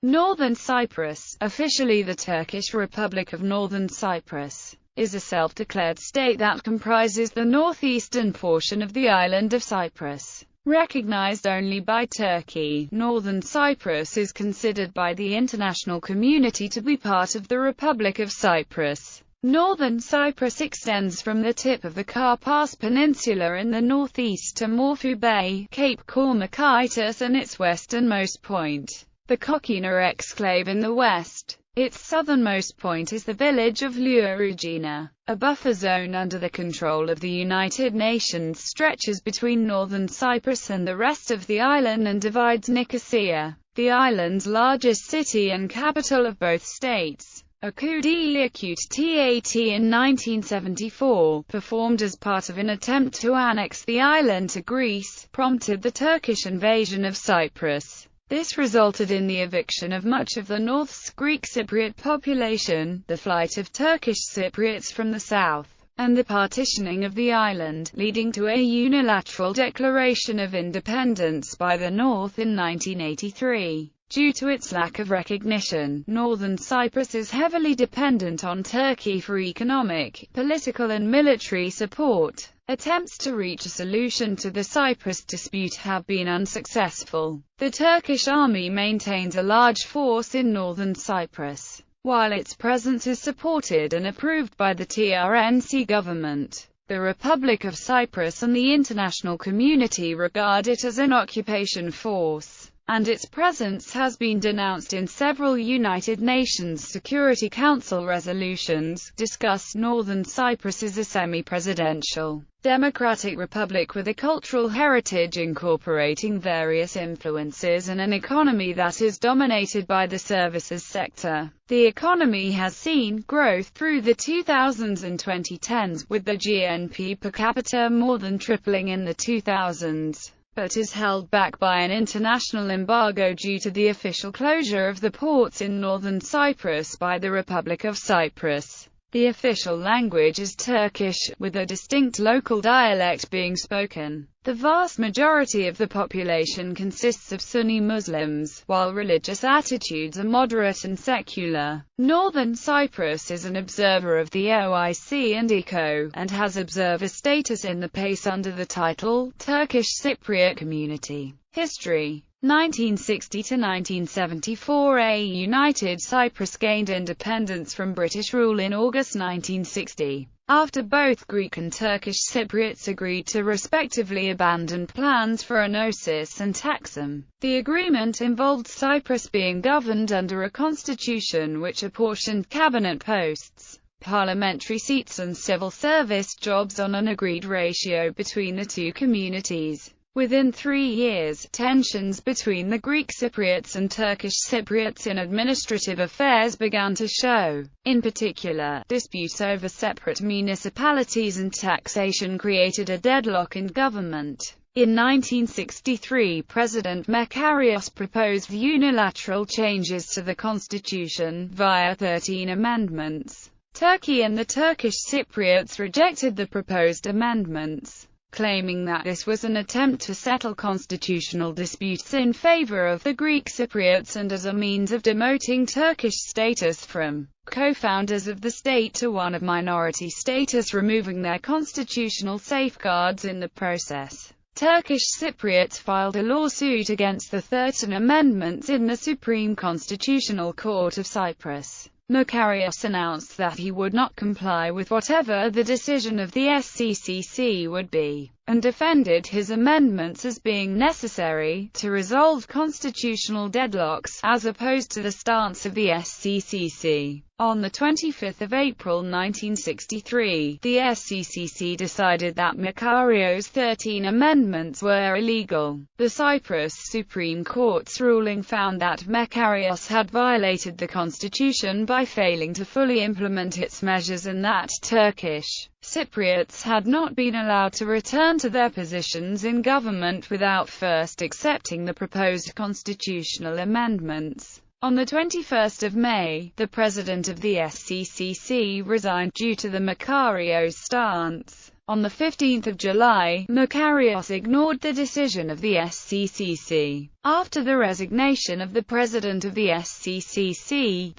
Northern Cyprus, officially the Turkish Republic of Northern Cyprus, is a self-declared state that comprises the northeastern portion of the island of Cyprus. Recognized only by Turkey, Northern Cyprus is considered by the international community to be part of the Republic of Cyprus. Northern Cyprus extends from the tip of the Karpas Peninsula in the northeast to Morphu Bay, Cape Kormakitis and its westernmost point, the Kokina exclave in the west. Its southernmost point is the village of Leurugina. A buffer zone under the control of the United Nations stretches between northern Cyprus and the rest of the island and divides Nicosia, the island's largest city and capital of both states. A coup d'état in 1974, performed as part of an attempt to annex the island to Greece, prompted the Turkish invasion of Cyprus. This resulted in the eviction of much of the north's Greek Cypriot population, the flight of Turkish Cypriots from the south, and the partitioning of the island, leading to a unilateral declaration of independence by the North in 1983. Due to its lack of recognition, Northern Cyprus is heavily dependent on Turkey for economic, political and military support. Attempts to reach a solution to the Cyprus dispute have been unsuccessful. The Turkish army maintains a large force in northern Cyprus, while its presence is supported and approved by the TRNC government. The Republic of Cyprus and the international community regard it as an occupation force, and its presence has been denounced in several United Nations Security Council resolutions. Discuss Northern Cyprus is a semi-presidential, democratic republic with a cultural heritage incorporating various influences and an economy that is dominated by the services sector. The economy has seen growth through the 2000s and 2010s, with the GNP per capita more than tripling in the 2000s. But is held back by an international embargo due to the official closure of the ports in northern Cyprus by the Republic of Cyprus. The official language is Turkish, with a distinct local dialect being spoken. The vast majority of the population consists of Sunni Muslims, while religious attitudes are moderate and secular. Northern Cyprus is an observer of the OIC and ECO, and has observer status in the PACE under the title, Turkish Cypriot Community. History 1960 to 1974. A United Cyprus gained independence from British rule in August 1960, after both Greek and Turkish Cypriots agreed to respectively abandon plans for Enosis and Taksim. The agreement involved Cyprus being governed under a constitution which apportioned cabinet posts, parliamentary seats and civil service jobs on an agreed ratio between the two communities. Within 3 years, tensions between the Greek Cypriots and Turkish Cypriots in administrative affairs began to show. In particular, disputes over separate municipalities and taxation created a deadlock in government. In 1963, President Makarios proposed unilateral changes to the constitution, via 13 amendments. Turkey and the Turkish Cypriots rejected the proposed amendments, claiming that this was an attempt to settle constitutional disputes in favor of the Greek Cypriots and as a means of demoting Turkish status from co-founders of the state to one of minority status, removing their constitutional safeguards in the process. Turkish Cypriots filed a lawsuit against the 13 amendments in the Supreme Constitutional Court of Cyprus. Makarios announced that he would not comply with whatever the decision of the SCCC would be, and defended his amendments as being necessary to resolve constitutional deadlocks, as opposed to the stance of the SCCC. On 25 April 1963, the SCCC decided that Makarios' 13 amendments were illegal. The Cyprus Supreme Court's ruling found that Makarios had violated the constitution by failing to fully implement its measures and that Turkish Cypriots had not been allowed to return to their positions in government without first accepting the proposed constitutional amendments. On 21 May, the president of the SCCC resigned due to the Makarios stance. On 15 July, Makarios ignored the decision of the SCCC. After the resignation of the president of the SCCC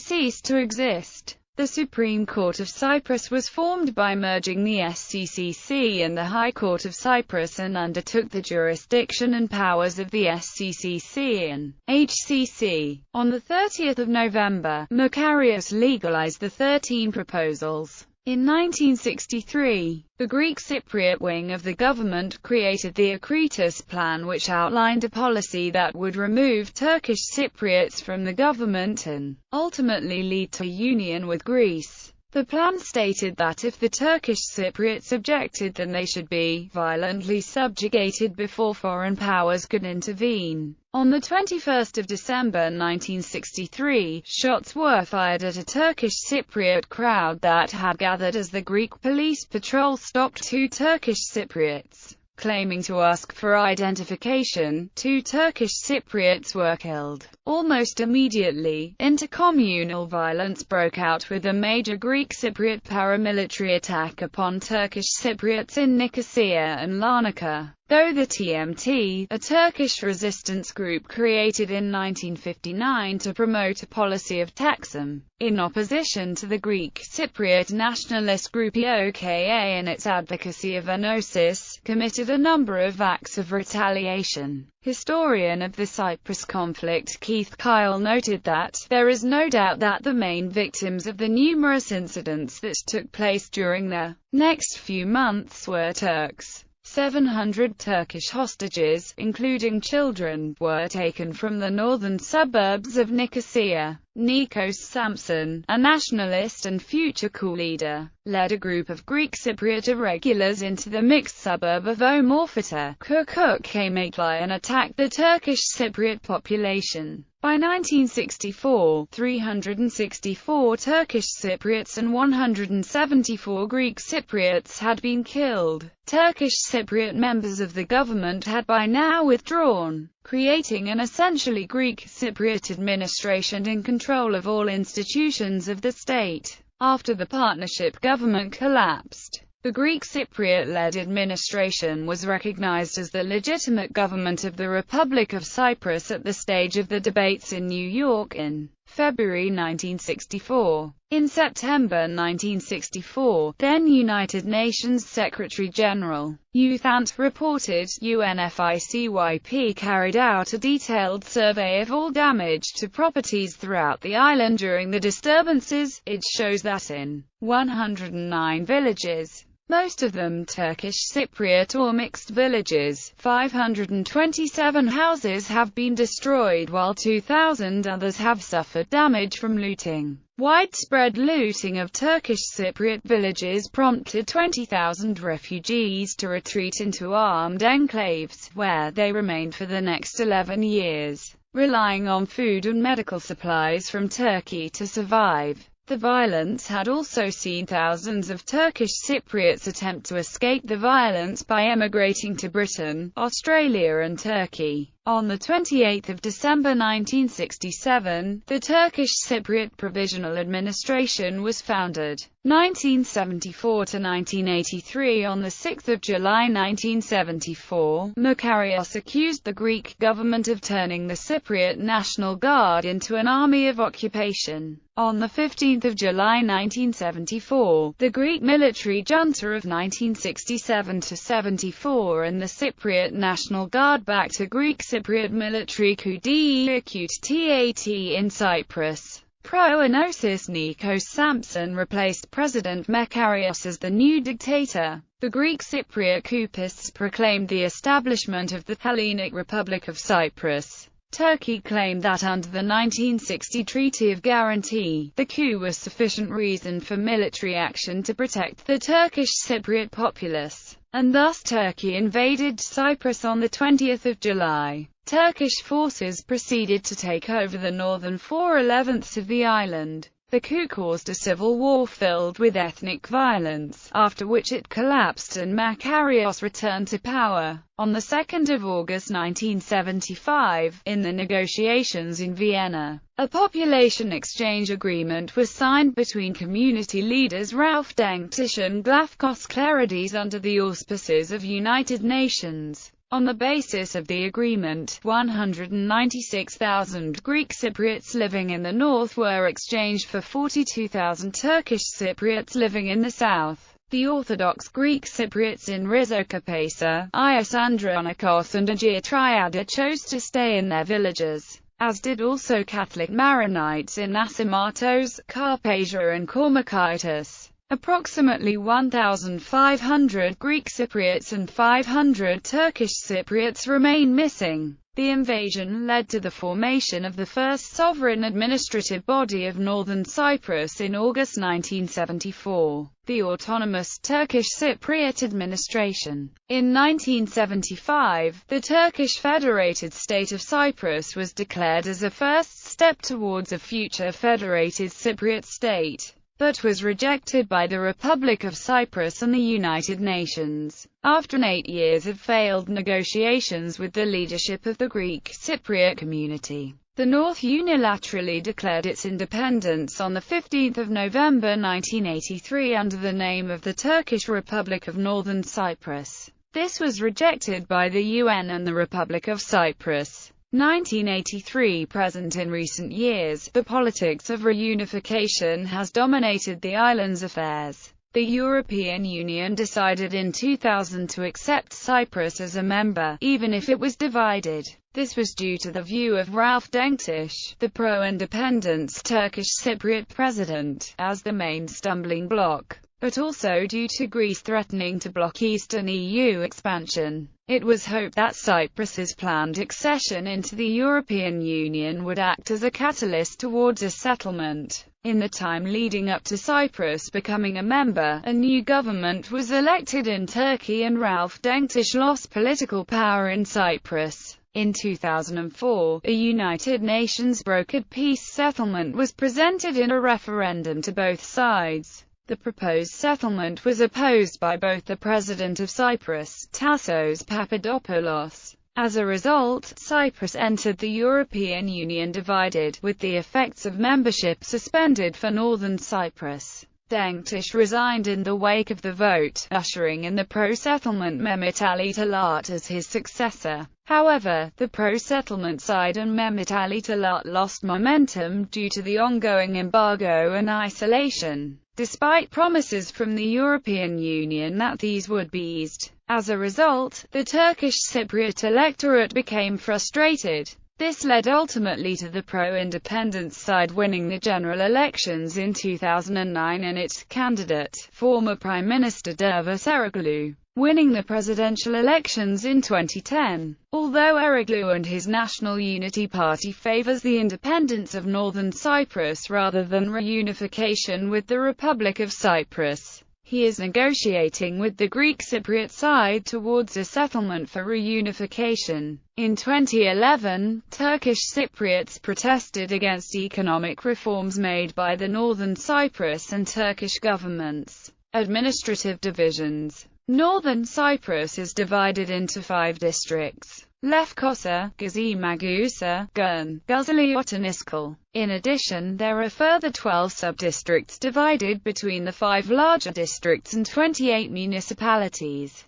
ceased to exist. The Supreme Court of Cyprus was formed by merging the SCCC and the High Court of Cyprus and undertook the jurisdiction and powers of the SCCC and HCC. On 30 November, Makarios legalized the 13 proposals. In 1963, the Greek Cypriot wing of the government created the Attribution plan, which outlined a policy that would remove Turkish Cypriots from the government and ultimately lead to a union with Greece. The plan stated that if the Turkish Cypriots objected, then they should be violently subjugated before foreign powers could intervene. On 21 December 1963, shots were fired at a Turkish Cypriot crowd that had gathered as the Greek police patrol stopped 2 Turkish Cypriots. Claiming to ask for identification, 2 Turkish Cypriots were killed. Almost immediately, intercommunal violence broke out with a major Greek Cypriot paramilitary attack upon Turkish Cypriots in Nicosia and Larnaca. Though the TMT, a Turkish resistance group created in 1959 to promote a policy of taxum, in opposition to the Greek Cypriot nationalist group EOKA and its advocacy of enosis, committed a number of acts of retaliation. Historian of the Cyprus conflict Keith Kyle noted that, "There is no doubt that the main victims of the numerous incidents that took place during the next few months were Turks." 700 Turkish hostages, including children, were taken from the northern suburbs of Nicosia. Nikos Samson, a nationalist and future coup leader, led a group of Greek Cypriot irregulars into the mixed suburb of Omorphota, Kukukkamakli, and attacked the Turkish Cypriot population. By 1964, 364 Turkish Cypriots and 174 Greek Cypriots had been killed. Turkish Cypriot members of the government had by now withdrawn, creating an essentially Greek Cypriot administration in control of all institutions of the state. After the partnership government collapsed, the Greek Cypriot-led administration was recognized as the legitimate government of the Republic of Cyprus at the stage of the debates in New York in February 1964. In September 1964, then United Nations Secretary-General U Thant reported UNFICYP carried out a detailed survey of all damage to properties throughout the island during the disturbances. It shows that in 109 villages, most of them Turkish Cypriot or mixed villages, 527 houses have been destroyed while 2,000 others have suffered damage from looting. Widespread looting of Turkish Cypriot villages prompted 20,000 refugees to retreat into armed enclaves, where they remained for the next 11 years, relying on food and medical supplies from Turkey to survive. The violence had also seen thousands of Turkish Cypriots attempt to escape the violence by emigrating to Britain, Australia and Turkey. On 28 December 1967, the Turkish Cypriot Provisional Administration was founded. 1974 to 1983. On 6 July 1974, Makarios accused the Greek government of turning the Cypriot National Guard into an army of occupation. On 15 July 1974, the Greek military junta of 1967–74 and the Cypriot National Guard backed a Greek Cypriot military coup d'etat in Cyprus. Pro-Enosis Nikos Samson replaced President Makarios as the new dictator. The Greek Cypriot coupists proclaimed the establishment of the Hellenic Republic of Cyprus. Turkey claimed that under the 1960 Treaty of Guarantee, the coup was sufficient reason for military action to protect the Turkish Cypriot populace, and thus Turkey invaded Cyprus on 20 July. Turkish forces proceeded to take over the northern 4/11ths of the island. The coup caused a civil war filled with ethnic violence, after which it collapsed and Makarios returned to power. On the 2nd of August 1975, in the negotiations in Vienna, a population exchange agreement was signed between community leaders Ralph Denktish and Glafkos Klerides under the auspices of United Nations. On the basis of the agreement, 196,000 Greek Cypriots living in the north were exchanged for 42,000 Turkish Cypriots living in the south. The Orthodox Greek Cypriots in Rizokapesa, Iasandronikos and Agia Triada chose to stay in their villages, as did also Catholic Maronites in Asymatos, Carpathia and Kormakaitis. Approximately 1,500 Greek Cypriots and 500 Turkish Cypriots remain missing. The invasion led to the formation of the first sovereign administrative body of northern Cyprus in August 1974, the Autonomous Turkish Cypriot Administration. In 1975, the Turkish Federated State of Cyprus was declared as a first step towards a future federated Cypriot state, but was rejected by the Republic of Cyprus and the United Nations. After 8 years of failed negotiations with the leadership of the Greek Cypriot community, the North unilaterally declared its independence on 15 November 1983 under the name of the Turkish Republic of Northern Cyprus. This was rejected by the UN and the Republic of Cyprus. 1983 present. In recent years, the politics of reunification has dominated the island's affairs. The European Union decided in 2000 to accept Cyprus as a member, even if it was divided. This was due to the view of Ralph Denktish, the pro-independence Turkish Cypriot president, as the main stumbling block, but also due to Greece threatening to block Eastern EU expansion. It was hoped that Cyprus's planned accession into the European Union would act as a catalyst towards a settlement. In the time leading up to Cyprus becoming a member, a new government was elected in Turkey and Ralph Denktish lost political power in Cyprus. In 2004, a United Nations brokered peace settlement was presented in a referendum to both sides. The proposed settlement was opposed by both the President of Cyprus, Tassos Papadopoulos. As a result, Cyprus entered the European Union divided, with the effects of membership suspended for northern Cyprus. Denktish resigned in the wake of the vote, ushering in the pro-settlement Mehmet Ali Talat as his successor. However, the pro-settlement side and Mehmet Ali Talat lost momentum due to the ongoing embargo and isolation, despite promises from the European Union that these would be eased. As a result, the Turkish Cypriot electorate became frustrated. This led ultimately to the pro-independence side winning the general elections in 2009 and its candidate, former Prime Minister Davos Eroglu, winning the presidential elections in 2010. Although Eroglu and his National Unity Party favors the independence of Northern Cyprus rather than reunification with the Republic of Cyprus, he is negotiating with the Greek Cypriot side towards a settlement for reunification. In 2011, Turkish Cypriots protested against economic reforms made by the Northern Cyprus and Turkish governments. Administrative divisions. Northern Cyprus is divided into 5 districts: Lefkosa, Gazimagusa, Gun, Guzeliot and Iskil. In addition, there are further 12 sub-districts divided between the 5 larger districts and 28 municipalities.